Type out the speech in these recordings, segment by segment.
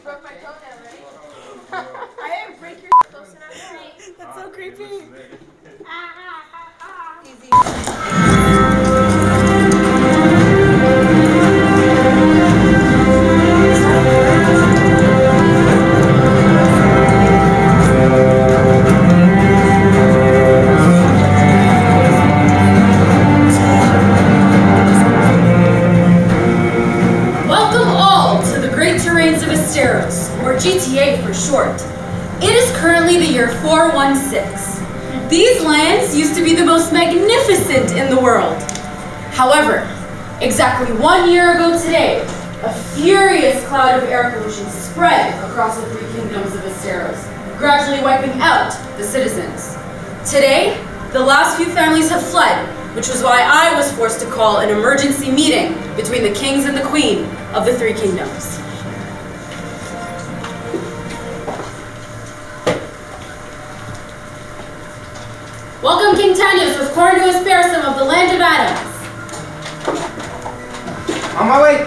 broke my toenail, right? I didn't break your close enough, right? That's so creepy. Easy. Or GTA for short. It is currently the year 416. These lands used to be the most magnificent in the world. However, exactly 1 year ago today, a furious cloud of air pollution spread across the three kingdoms of Esteros, gradually wiping out the citizens. Today, the last few families have fled, which was why I was forced to call an emergency meeting between the kings and the queen of the three kingdoms. Welcome King Tanius with Cornelius Pearson of the land of Adams. On my way.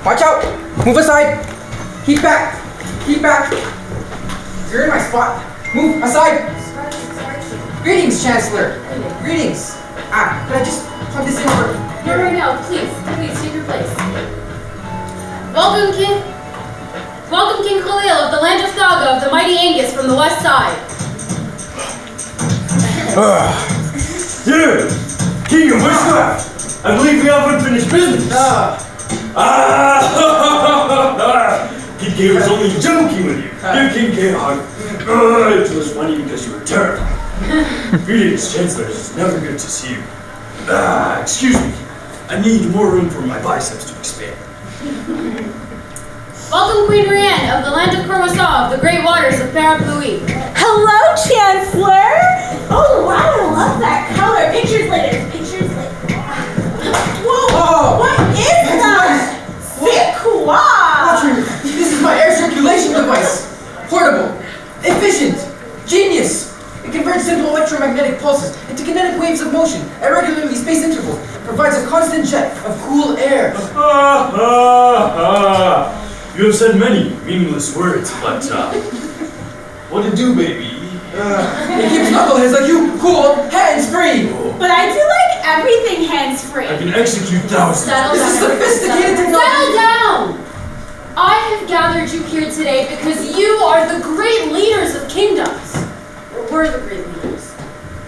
Watch out. Move aside. Keep back. Keep back. You're in my spot. Move aside. Greetings, Chancellor. Greetings. Could I just plug this in over? No, right now. Please take your place. Welcome King Mikhaiel of the land of Thaga of the mighty Angus from the west side. Here! King of Witchcraft! I believe we have unfinished business! King K was only joking with you. Give King K a hug. It was funny because you were terrified. Greetings, Chancellor. It's never good to see you. Excuse me. I need more room for my biceps to expand. Welcome Queen Marianne of the land of Coruscant of the great waters of Parapluie. Hello, Chancellor! Oh, wow, I love that color. Pictures later. Whoa! What is that? C'est quoi? Watch me. This is my air circulation device. Portable. Efficient. Genius. It converts simple electromagnetic pulses into kinetic waves of motion at regularly spaced intervals. Provides a constant jet of cool air. You have said many meaningless words, but what to do, baby? It keeps knuckleheads like you cool, hands-free. But I do like everything hands-free. I can execute thousands. This is sophisticated technology. Settle down! I have gathered you here today because you are the great leaders of kingdoms. Or were the great leaders.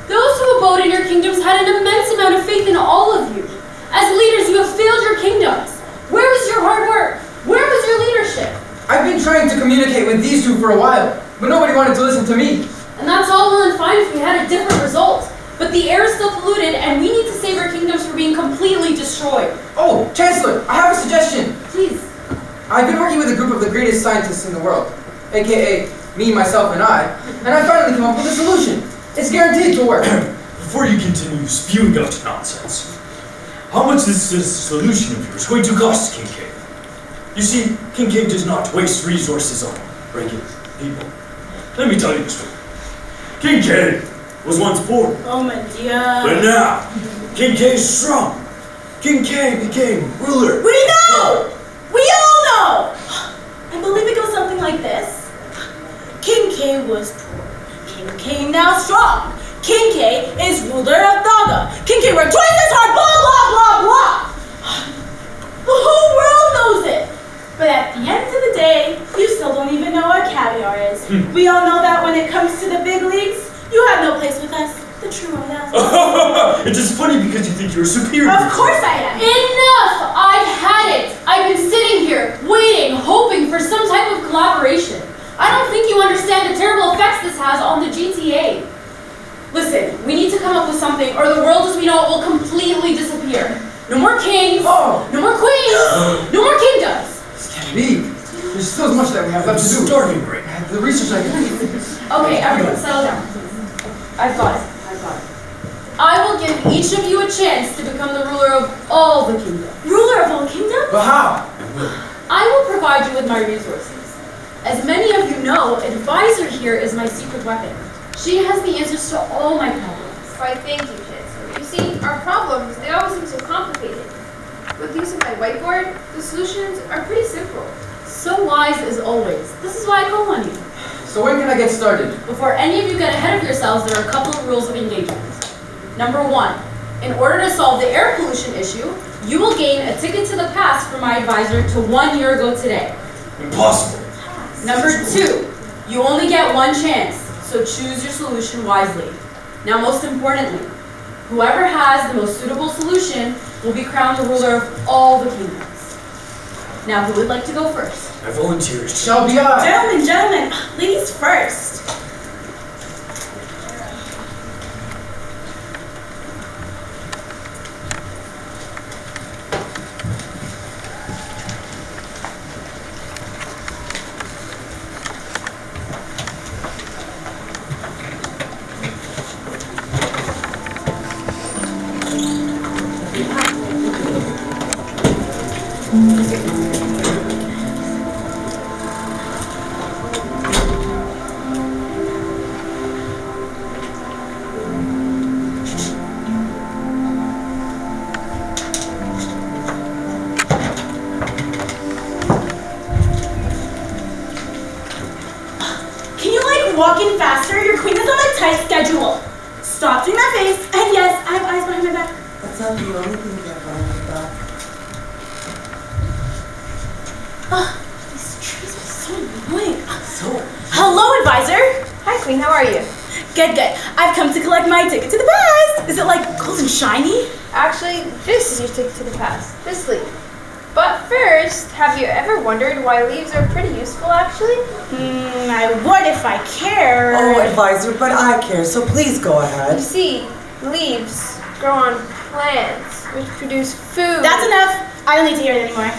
Those who abode in your kingdoms had an immense amount of faith in all of you. As leaders, you have failed your kingdoms. Where was your hard work? Where was your leadership? I've been trying to communicate with these two for a while, but nobody wanted to listen to me. And that's all well and fine if we had a different result. But the air is still polluted, and we need to save our kingdoms from being completely destroyed. Oh, Chancellor, I have a suggestion. Please. I've been working with a group of the greatest scientists in the world, aka me, myself, and I finally came up with a solution. It's guaranteed to work. Before you continue spewing out nonsense, how much is this solution of yours going to cost, King K? You see, King K does not waste resources on regular people. Let me tell you the story. King K was once poor. Oh my dear. But now, King K is strong. King K became ruler. We know! We all know! I believe it goes something like this. King K was poor. King K now strong. King K is ruler of Thaga. King K worked twice as hard, blah, blah, blah, blah. The whole world knows it. But at the end of the day, you still don't even know what caviar is. We all know that when it comes to the big leagues, you have no place with us, the true royals. It is funny because you think you're superior. Of course I am. Enough! I've had it! I've been sitting here, waiting, hoping for some type of collaboration. I don't think you understand the terrible effects this has on the GTA. Listen, we need to come up with something, or the world as we know it will completely disappear. No more kings, no more queens, no more kingdoms. This can't be. There's still much that we have left to do. Starving right now. The research I can do. Okay, everyone, settle down. I've got it. I will give each of you a chance to become the ruler of all the kingdoms. Ruler of all kingdoms? But how? I will provide you with my resources. As many of you know, Advisor here is my secret weapon. She has the answers to all my problems. Why, thank you, Chancellor. You see, our problems, they always seem so complicated. With the use of my whiteboard, the solutions are pretty simple. So wise as always. This is why I call on you. So when can I get started? Before any of you get ahead of yourselves, there are a couple of rules of engagement. Number 1, in order to solve the air pollution issue, you will gain a ticket to the past from my advisor to 1 year ago today. Impossible. Number 2, you only get one chance, so choose your solution wisely. Now most importantly, whoever has the most suitable solution will be crowned the ruler of all the kingdoms. Now who would like to go first? I volunteer. Shall be I. Gentlemen, ladies first. Walking faster, your queen is on a tight schedule. Stop doing that face, and yes, I have eyes behind my back. That's not the only thing you have behind my back. These trees are so annoying. Hello, advisor. Hi, Queen. How are you? Good. I've come to collect my ticket to the past. Is it like gold and shiny? Actually, this is your ticket to the past. This leaf. But first, have you ever wondered why leaves are pretty useful, actually? I would if I cared. Oh, advisor, but I care, so please go You ahead. see, leaves grow on plants, which produce food. That's enough. I don't need to hear it anymore.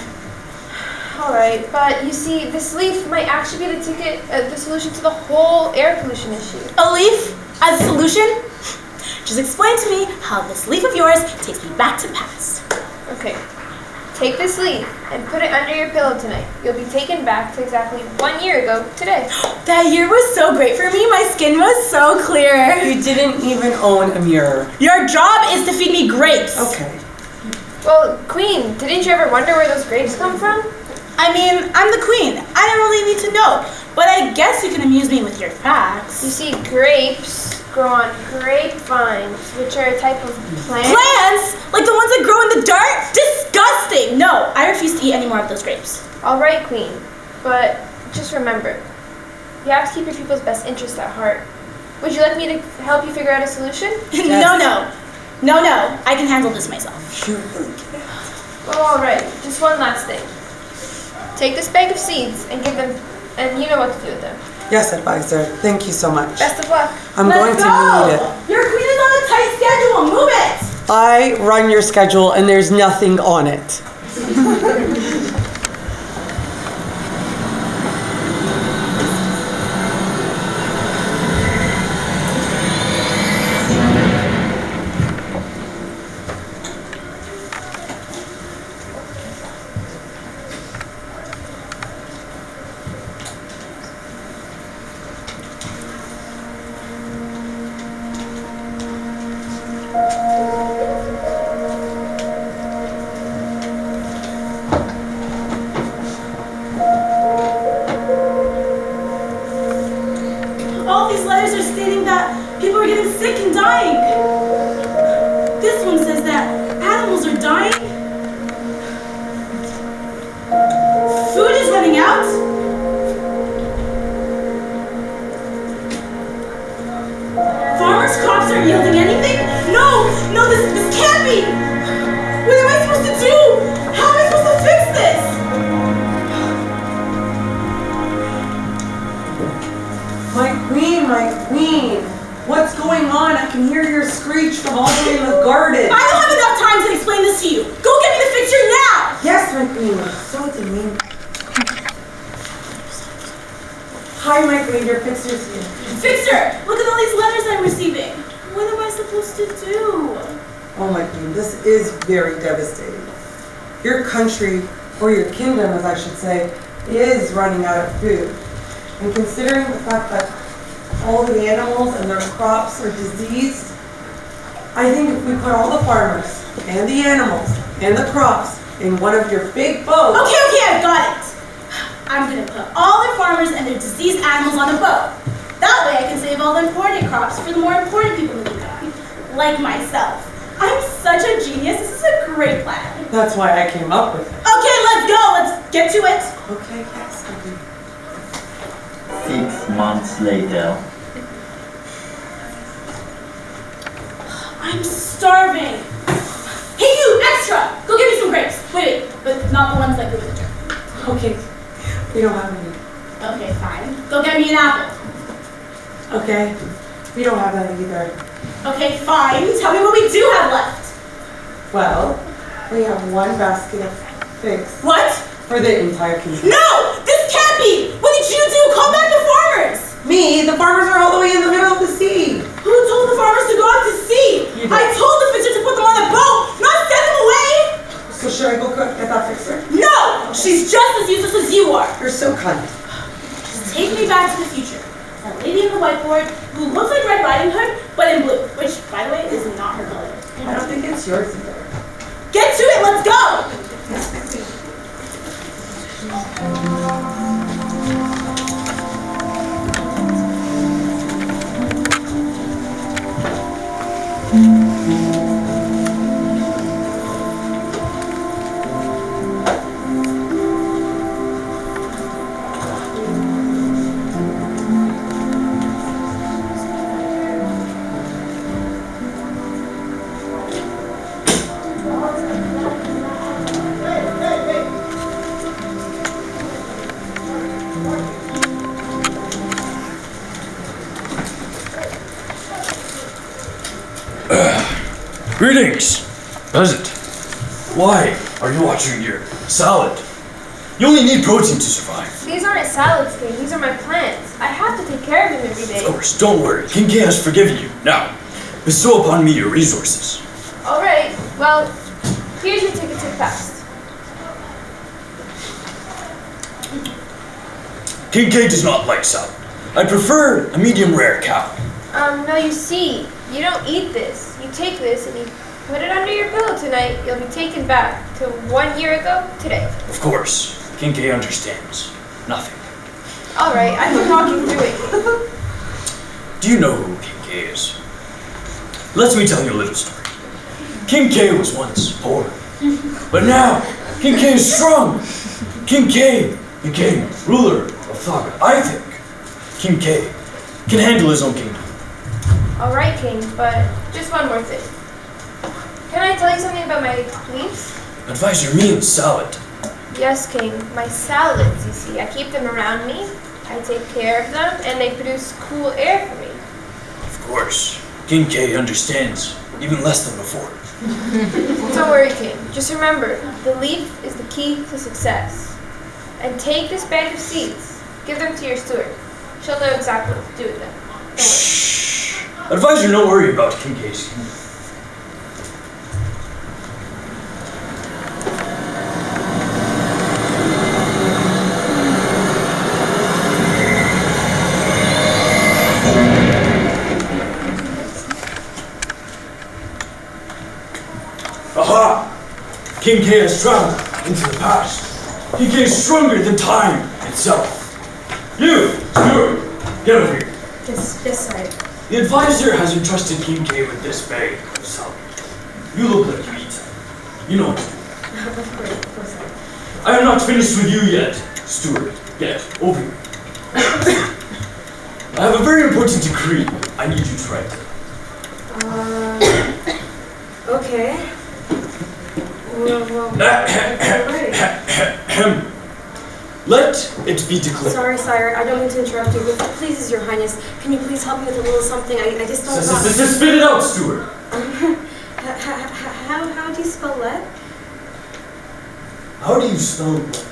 Alright, but you see, this leaf might actually be the solution to the whole air pollution issue. A leaf as a solution? Just explain to me how this leaf of yours takes me back to the past. Okay. Take this leaf and put it under your pillow tonight. You'll be taken back to exactly 1 year ago today. That year was so great for me. My skin was so clear. You didn't even own a mirror. Your job is to feed me grapes. Okay. Well, Queen, didn't you ever wonder where those grapes come from? I mean, I'm the queen. I don't really need to know. But I guess you can amuse me with your facts. You see, grapes grow on grapevines, which are a type of plant. Plants? Like the ones that grow in the dirt? Disgusting! No, I refuse to eat any more of those grapes. All right, Queen, but just remember, you have to keep your people's best interest at heart. Would you like me to help you figure out a solution? No. I can handle this myself. You really can't. Well, all right, just one last thing. Take this bag of seeds and give them, and you know what to do with them. Yes, advisor. Thank you so much. Best of luck. I'm going to need it. Your queen is on a tight schedule. Move it! I run your schedule and there's nothing on it. All these letters are stating that people are getting sick and dying. This one says that animals are dying. Food is running out. Farmers' crops aren't yielding anything. No, this can't be. What am I supposed to do? How am I supposed to fix this? My queen. What's going on? I can hear your screech from all the way in the garden. I don't have enough time to explain this to you. Go get me the fixture now! Yes, my queen. So demeaning. Hi, my queen. Your fixer's here. Fixer! Look at all these letters I'm receiving. What am I supposed to do? Oh, my queen. This is very devastating. Your country, or your kingdom, as I should say, is running out of food. And considering the fact that all the animals and their crops are diseased, I think if we put all the farmers and the animals and the crops in one of your big boats. Okay, I've got it. I'm gonna put all their farmers and their diseased animals on a boat. That way I can save all the important crops for the more important people in the country, like myself. I'm such a genius. This is a great plan. That's why I came up with it. Okay, let's go. Let's get to it. Okay, yes, okay. 6 months later. I'm starving. Hey, you, extra! Go get me some grapes. Wait, but not the ones that go with the jar. Okay, we don't have any. Okay, fine. Go get me an apple. Okay, we don't have that either. Okay, fine. Tell me what we do have left. Well, we have one basket of figs What? for the entire community. No! This can't be! What did you do? Call back the farmers! Me? The farmers are all the way in the middle of the sea. Who told the farmers to go out to sea? You did. I told the fixer to put them on a boat, not send them away! So should I go get that fixer? No! She's just as useless as you are. You're so kind. Just take me back to the future. That lady on the whiteboard who looks like Red Riding Hood, but in blue, which, by the way, is not her color. I don't think it's yours either. Get to it, let's go! Greetings, peasant. Why are you watching your salad? You only need protein to survive. These aren't salads, King. These are my plants. I have to take care of them every day. Of course, don't worry. King K has forgiven you. Now, bestow upon me your resources. All right. Well, here's your ticket to the past. King K does not like salad. I prefer a medium rare cow. No, you see, you don't eat this. You take this and you put it under your pillow tonight. You'll be taken back to 1 year ago today. Of course, King K understands nothing. All right, I can walk you through it. Do you know who King K is? Let me tell you a little story. King K was once poor, but now King K is strong. King K became ruler of Thaga. I think King K can handle his own kingdom. All right, King, but just one more thing. Can I tell you something about my leaves? Advisor means salad. Yes, King, my salads, you see. I keep them around me, I take care of them, and they produce cool air for me. Of course, King K understands, even less than before. Don't worry, King. Just remember, the leaf is the key to success. And take this bag of seeds. Give them to your steward. She'll know exactly what to do with them. Don't worry. Shh. Advisor, don't worry about King K's kingdom. Aha! King K has traveled into the past. King K is stronger than time itself. You, steward, get over here. Yes, sire. The advisor has entrusted King K with this bag of salad. You look like you eat. You know what to do. Of course. I am not finished with you yet, steward. Get over here. I have a very important decree I need you to write. Okay. Well, Let it be declared. sorry, sire, I don't mean to interrupt you, but please, Your Highness, can you please help me with a little something? I just don't know. Spit it out, steward. How do you spell let? How do you spell what?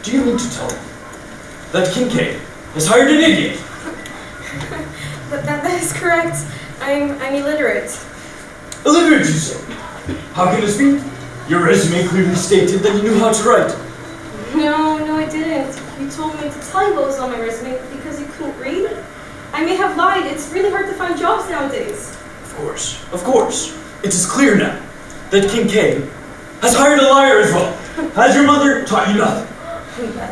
Do you mean to tell me that King K has hired an idiot? That is correct. I'm illiterate. Illiterate, you say? How can this be? Your resume clearly stated that you knew how to write. No, I didn't. You told me to tell you what was on my resume because you couldn't read. I may have lied. It's really hard to find jobs nowadays. Of course. It is clear now that King K has hired a liar as well. Has your mother taught you nothing?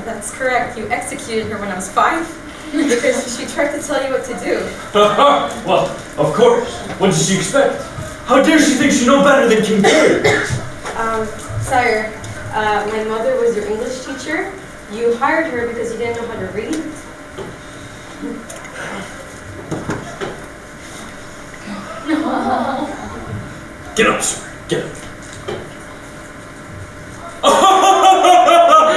That's correct. You executed her when I was 5 because she tried to tell you what to do. Well, of course. What did she expect? How dare she think she knows better than King K? Sire, my mother was your English teacher. You hired her because you didn't know how to read. Get up, sir. Get up.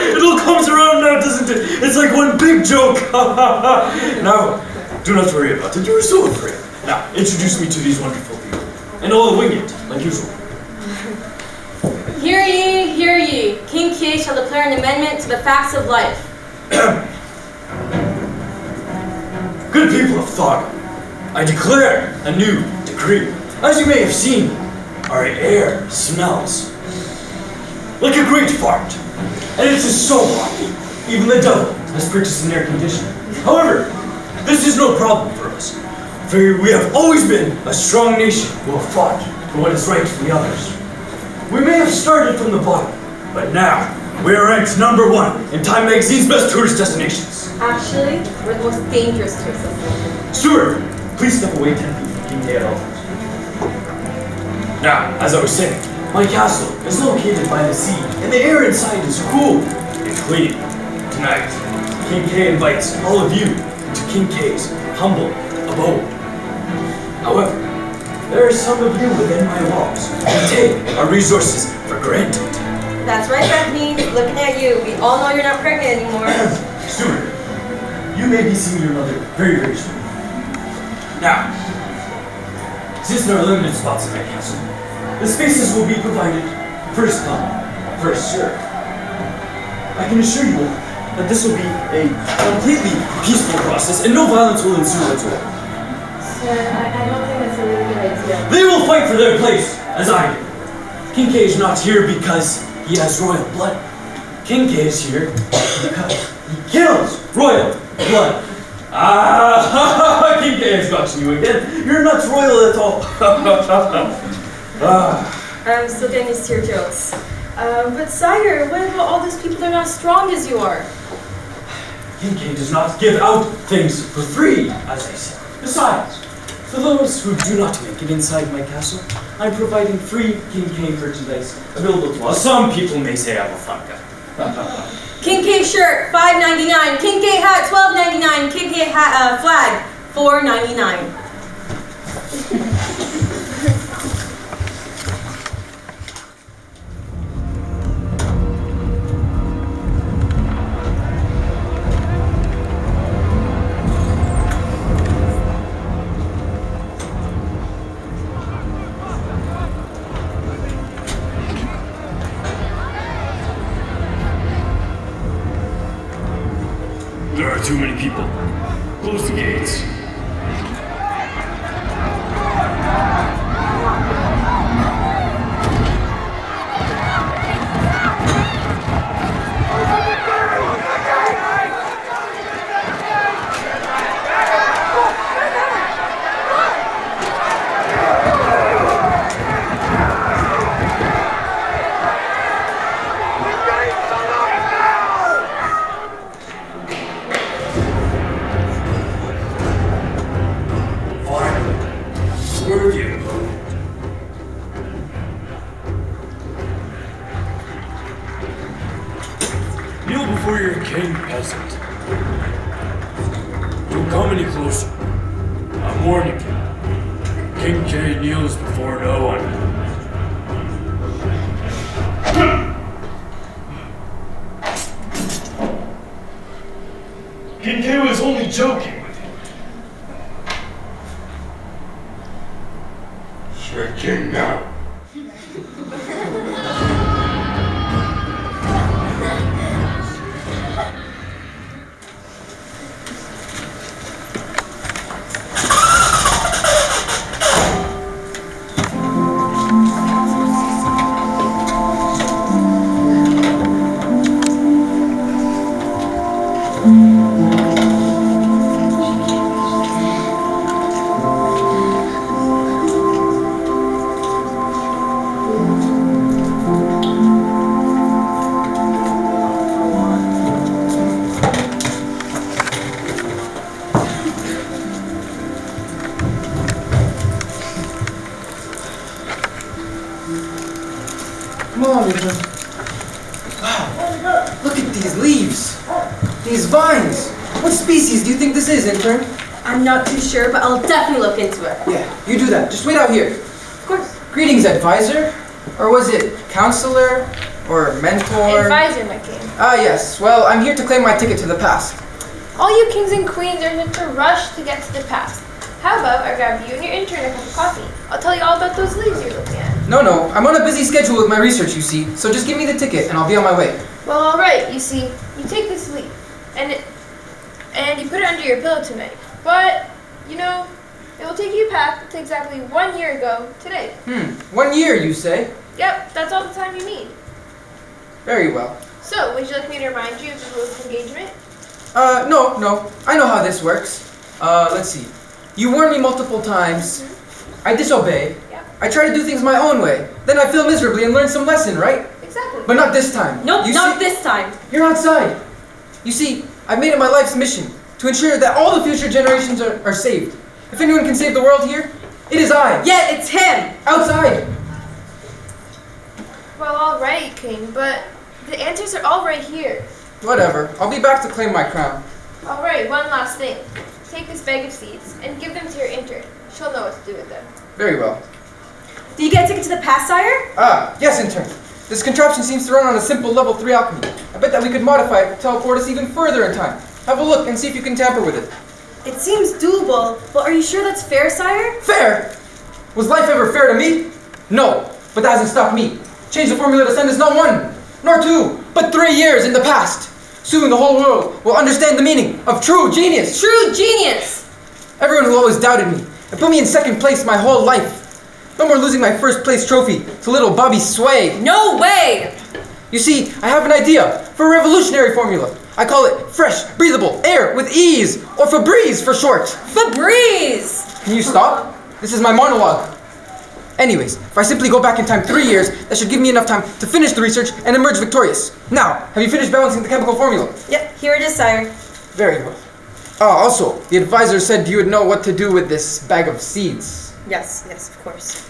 It all comes around now, doesn't it? It's like one big joke. Now, do not worry about it. You were so afraid. Now, introduce me to these wonderful people. And I'll wing it, like usual. Hear ye, hear ye. King K shall declare an amendment to the facts of life. Good people of Thog, I declare a new decree. As you may have seen, our air smells like a great fart. And it is so hot, even the devil has purchased an air conditioner. However, this is no problem for us, for we have always been a strong nation who have fought for what is right for the others. We may have started from the bottom, but now we are ranked #1 in Time Magazine's best tourist destinations. Actually, we're the most dangerous tourist destination. Steward, please step away 10 feet from King K at all times. Now, as I was saying, my castle is located by the sea, and the air inside is cool and clean. Tonight, King K invites all of you to King K's humble abode. However, there are some of you within my walls who take our resources for granted. That's right, Bethany. Looking at you, we all know you're not pregnant anymore. Steward, you may be seeing your mother very, very soon. Now, since there are limited spots in my castle, the spaces will be provided first come, first served. I can assure you that this will be a completely peaceful process and no violence will ensue whatsoever. Sir, I don't think that's a really good idea. They will fight for their place, as I do. King K is not here because he has royal blood. King K is here because he kills royal blood. Ah, King K has got you again. You're not royal at all. I'm still getting used to your jokes. But sire, what about all those people that are not as strong as you are? King K does not give out things for free, as I said. Besides, for those who do not make it inside my castle, I'm providing free King K merchandise available to all. Some people may say I'm a fun guy. King K shirt, $5.99. King K hat, $12.99. King K hat, flag, $4.99. There are too many people. Close the gates. Kneel before your king, peasant. Don't come any closer. I'm warning you. King K kneels before no one. King K was only joking with him. You're king now. Come on, Ibrahim. Wow, look at these leaves. These vines. What species do you think this is, intern? I'm not too sure, but I'll definitely look into it. Yeah, you do that. Just wait out here. Of course. Greetings, advisor. Or was it counselor? Or mentor? Advisor, my king. Ah, yes. Well, I'm here to claim my ticket to the past. All you kings and queens are meant to rush to get to the past. How about I grab you and your intern a cup of coffee? I'll tell you all about those leaves you're looking at. No, I'm on a busy schedule with my research, you see. So just give me the ticket and I'll be on my way. Well, all right. You see, you take this leaf and you put it under your pillow tonight. But, you know, it will take you back to exactly 1 year ago today. 1 year, you say? Yep, that's all the time you need. Very well. So, would you like me to remind you of the rules of engagement? No. I know how this works. Let's see. You warn me multiple times. I disobey. Yep. I try to do things my own way. Then I fail miserably and learn some lesson, right? Exactly. But not this time. Nope, You not see- this time. You're outside. You see, I've made it my life's mission to ensure that all the future generations are saved. If anyone can save the world here, it is I. Yeah, it's him. Outside. Well, all right, King, but the answers are all right here. Whatever. I'll be back to claim my crown. All right, one last thing. Take this bag of seeds and give them to your intern. She'll know what to do with them. Very well. Do you get a ticket to the past, sire? Ah, yes, intern. This contraption seems to run on a simple level 3 alchemy. I bet that we could modify it to teleport us even further in time. Have a look and see if you can tamper with it. It seems doable, but are you sure that's fair, sire? Fair? Was life ever fair to me? No, but that hasn't stopped me. Change the formula to send us not 1, nor 2, but 3 years in the past. Soon the whole world will understand the meaning of true genius. True genius! Everyone who always doubted me and put me in second place my whole life. No more losing my first place trophy to little Bobby Sway. No way! You see, I have an idea for a revolutionary formula. I call it fresh, breathable air with ease, or Febreze for short. Febreze! Can you stop? This is my monologue. Anyways, if I simply go back in time 3 years, that should give me enough time to finish the research and emerge victorious. Now, have you finished balancing the chemical formula? Yep, here it is, sire. Very well. Also, the advisor said you would know what to do with this bag of seeds. Yes, of course.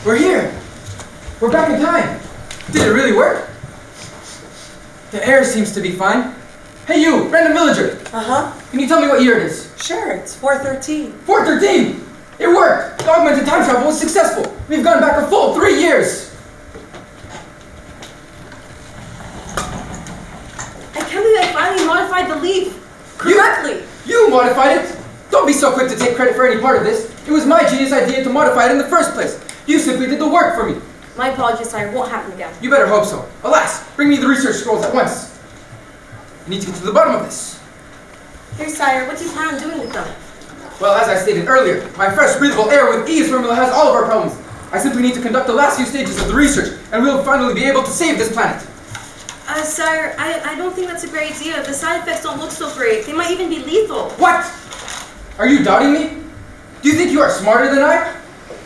We're here! We're back in time! Did it really work? The air seems to be fine. Hey you, random villager! Uh-huh. Can you tell me what year it is? Sure, it's 413. 413! It worked! The augmented time travel was successful! We've gone back a full 3 years! I can't believe I finally modified the leaf correctly. You modified it! Don't be so quick to take credit for any part of this. It was my genius idea to modify it in the first place. You simply did the work for me. My apologies, sire. Won't happen again. You better hope so. Alas, bring me the research scrolls at once. I need to get to the bottom of this. Here, sire. What do you plan on doing with them? Well, as I stated earlier, my fresh breathable air with ease formula has all of our problems. I simply need to conduct the last few stages of the research, and we'll finally be able to save this planet. Sire, I don't think that's a great idea. The side effects don't look so great. They might even be lethal. What? Are you doubting me? Do you think you are smarter than I?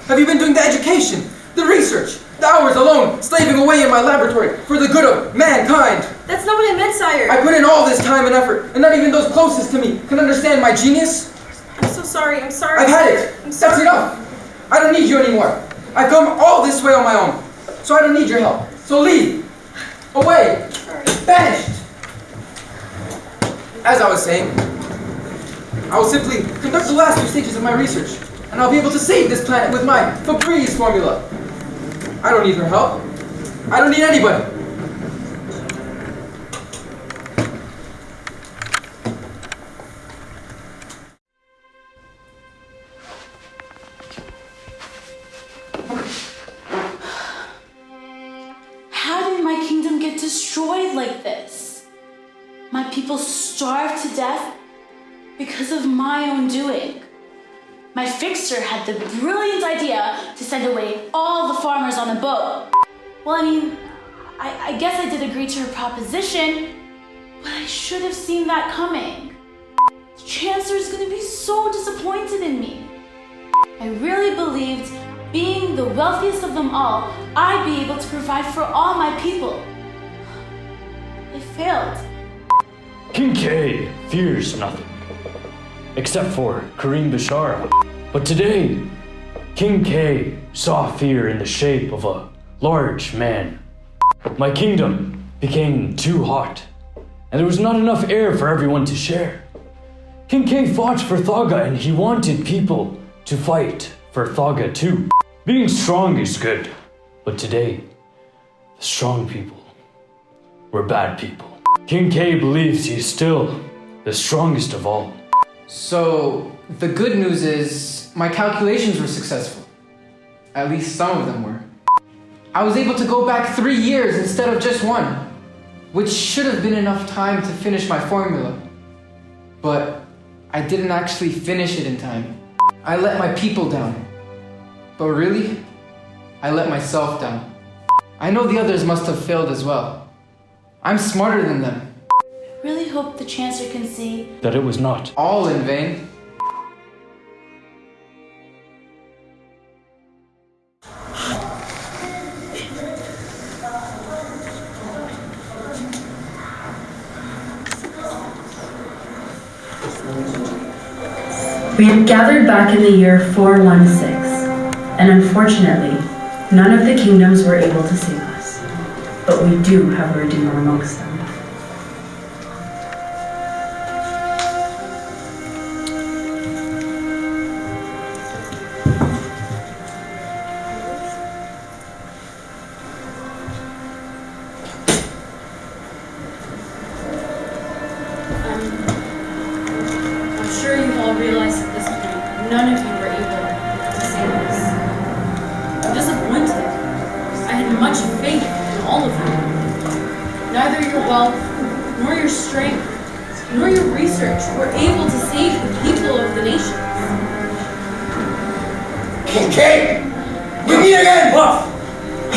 Have you been doing the education, the research, the hours alone, slaving away in my laboratory for the good of mankind? That's not what I meant, sire. I put in all this time and effort, and not even those closest to me can understand my genius. I'm so sorry. I'm sorry. I've had sire. it. I'm sorry. That's enough. I don't need you anymore. I've come all this way on my own, so I don't need your help. So leave. Away. Banished. As I was saying, I will simply conduct the last few stages of my research, and I'll be able to save this planet with my Febreze formula. I don't need her help. I don't need anybody. How did my kingdom get destroyed like this? My people starved to death because of my own doing. My fixer had the brilliant idea to send away all the farmers on a boat. Well, I guess I did agree to her proposition, but I should have seen that coming. The Chancellor's gonna be so disappointed in me. I really believed being the wealthiest of them all, I'd be able to provide for all my people. I failed. King K fears nothing, except for Karim Bashara. But today, King K saw fear in the shape of a large man. My kingdom became too hot, and there was not enough air for everyone to share. King K fought for Thaga, and he wanted people to fight for Thaga too. Being strong is good, but today, the strong people were bad people. King K believes he is still the strongest of all. So, the good news is my calculations were successful. At least some of them were. I was able to go back 3 years instead of just 1, which should have been enough time to finish my formula. But I didn't actually finish it in time. I let my people down. But really, I let myself down. I know the others must have failed as well. I'm smarter than them. Really hope the Chancellor can see That it was not. All in vain. We had gathered back in the year 416, and unfortunately, none of the kingdoms were able to save us. But we do have a Redeemer amongst them. I'm sure you all realize at this point, none of you were able to save us. I'm disappointed. I had much faith in all of you. Neither your wealth, nor your strength, nor your research were able to save the people of the nations. King K! We meet again! What?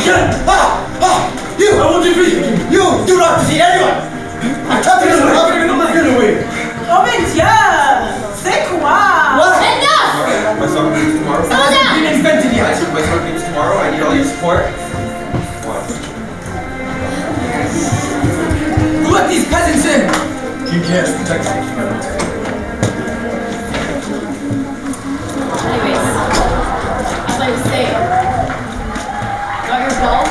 You! I will defeat you! You do not defeat anyone! I'm tough as a Get away! Oh mon Dieu! C'est quoi? What? Enough! My song comes tomorrow. Slow down! Been invented yet. My song comes tomorrow. I need all your support. Who let these peasants in? King K has protected us. Anyways, as I was saying, not your wealth,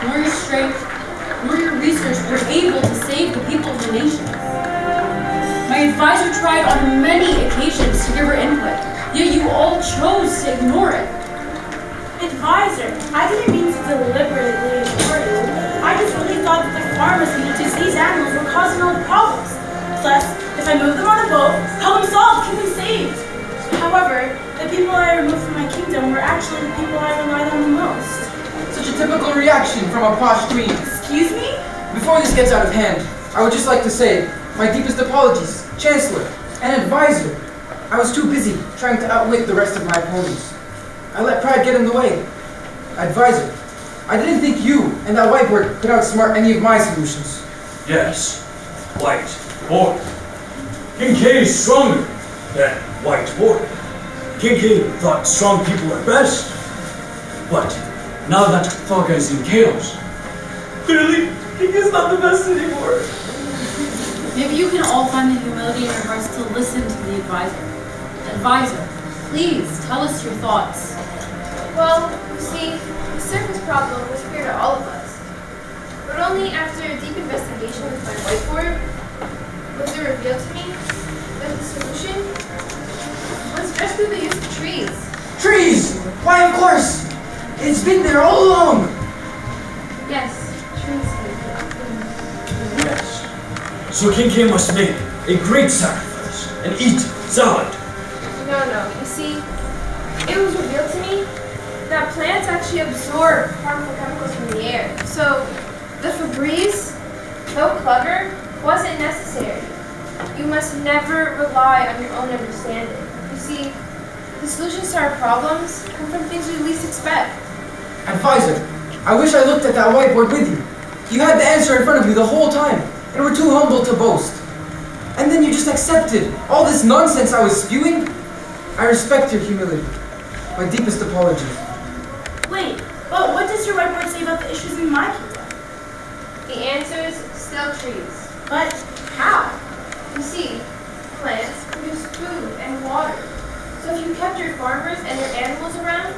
nor your strength, nor your research were able to save the people of the nations. My advisor tried on many occasions to give her input, yet you all chose to ignore it. Advisor, I didn't mean to deliberately ignore you. I just really thought that the farmers needed to seize animals were causing all the problems. Plus, if I moved them on a boat, problem solved, kingdom saved. However, the people I removed from my kingdom were actually the people I relied on the most. Such a typical reaction from a posh queen. Excuse me? Before this gets out of hand, I would just like to say my deepest apologies, Chancellor and Advisor. I was too busy trying to outwit the rest of my opponents. I let pride get in the way. Advisor, I didn't think you and that whiteboard could outsmart any of my solutions. Yes, white board. King K is stronger than white board. King K thought strong people are best. But now that Thaga is in chaos, clearly King is not the best anymore. Maybe you can all find the humility in your hearts to listen to the advisor. Advisor, please tell us your thoughts. Well, you see, the surface problem was clear to all of us. But only after a deep investigation with my whiteboard was it revealed to me that the solution was just through the use of trees. Trees! Why, of course! It's been there all along! Yes, trees. Yes. So King K must make a great sacrifice and eat salad. No. You see, it was revealed to me that plants actually absorb harmful chemicals from the air. So the Febreze, though clever, wasn't necessary. You must never rely on your own understanding. You see, the solutions to our problems come from things we least expect. Advisor, I wish I looked at that whiteboard with you. You had the answer in front of you the whole time, and were too humble to boast. And then you just accepted all this nonsense I was spewing? I respect your humility. My deepest apologies. But what does your whiteboard say about the issues in my kingdom? The answer is still trees. But how? You see, plants produce food and water. So if you kept your farmers and your animals around,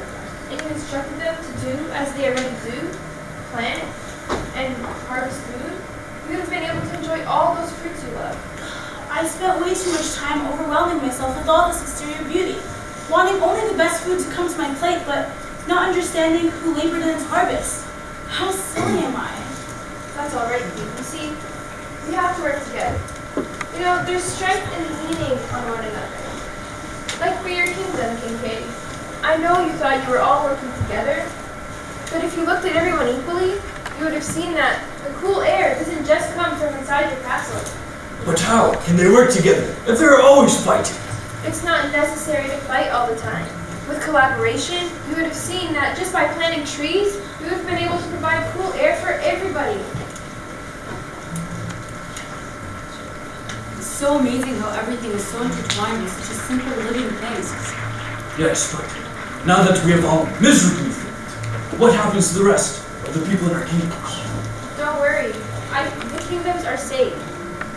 and you instructed them to do as they already do, plant and harvest food, you would have been able to enjoy all those fruits you love. I spent way too much time overwhelming myself with all this exterior beauty, wanting only the best food to come to my plate, but not understanding who labored in its harvest. How silly am I? That's all right, Phoebe. You see, we have to work together. You know, there's strength in leaning on one another. Like for your kingdom, King K. I know you thought you were all working together, but if you looked at everyone equally, you would have seen that the cool air doesn't just come from inside your castle. But how can they work together if they're always fighting? It's not necessary to fight all the time. With collaboration, you would have seen that just by planting trees, you would have been able to provide cool air for everybody. It's so amazing how everything is so intertwined with such a simple living things. Yes, but now that we have all miserably failed, what happens to the rest of the people in our kingdoms? Don't worry, the kingdoms are safe.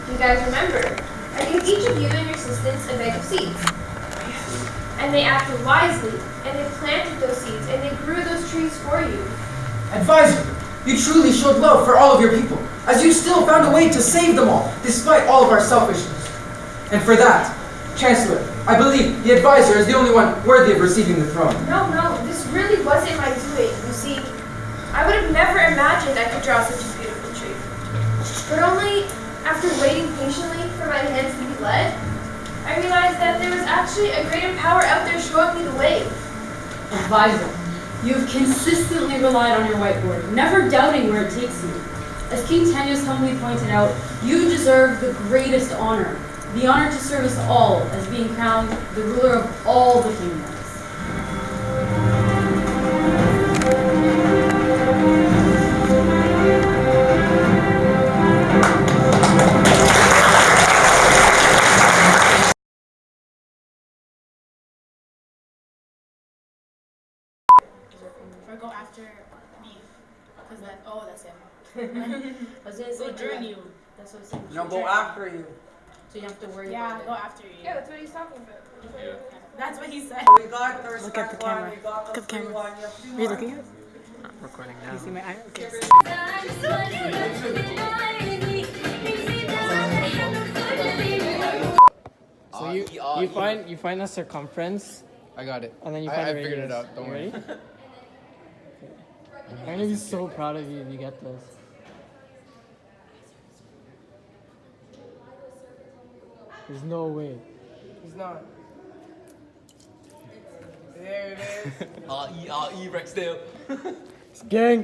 You guys remember, I gave each of you and your assistants a bag of seeds. And they acted wisely, and they planted those seeds, and they grew those trees for you. Advisor, you truly showed love for all of your people, as you still found a way to save them all, despite all of our selfishness. And for that, Chancellor, I believe the advisor is the only one worthy of receiving the throne. No, this really wasn't my doing. You see, I would have never imagined I could draw such a beautiful tree. But only after waiting patiently for my hands to be led, I realized that there was actually a greater power out there showing me the way. Advisor, you've consistently relied on your whiteboard, never doubting where it takes you. As King Tenyos humbly pointed out, you deserve the greatest honor, the honor to serve us all as being crowned the ruler of all the kingdoms. Or go after me. Because that, oh, that's him. Go during you. That's what I'm No, go after you. So you have to worry Yeah, about go after you. Yeah, that's what he's talking about. That's what he said. We got the Look at the camera. We got the Look at the camera. one. You have to do Are you more. looking at it? Recording now. You see my eye? Okay. So you find the circumference, I got it. and then you I find the figured it radius. out. Don't You worry. ready? I'm gonna be so proud of you if you get this. There's no way. He's not. There it is. R-E, Rexdale. Gang.